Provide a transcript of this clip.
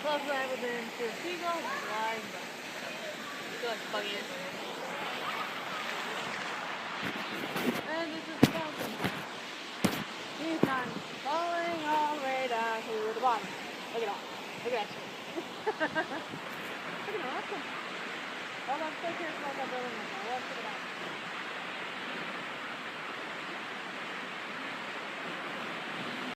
closest I've ever been to a seagull is live, but I feel like bugging it. And this is the fountain. He's not falling all the way down to the bottom. Look at all. Look at that shit. Look at that. Awesome. All that still cares about that building.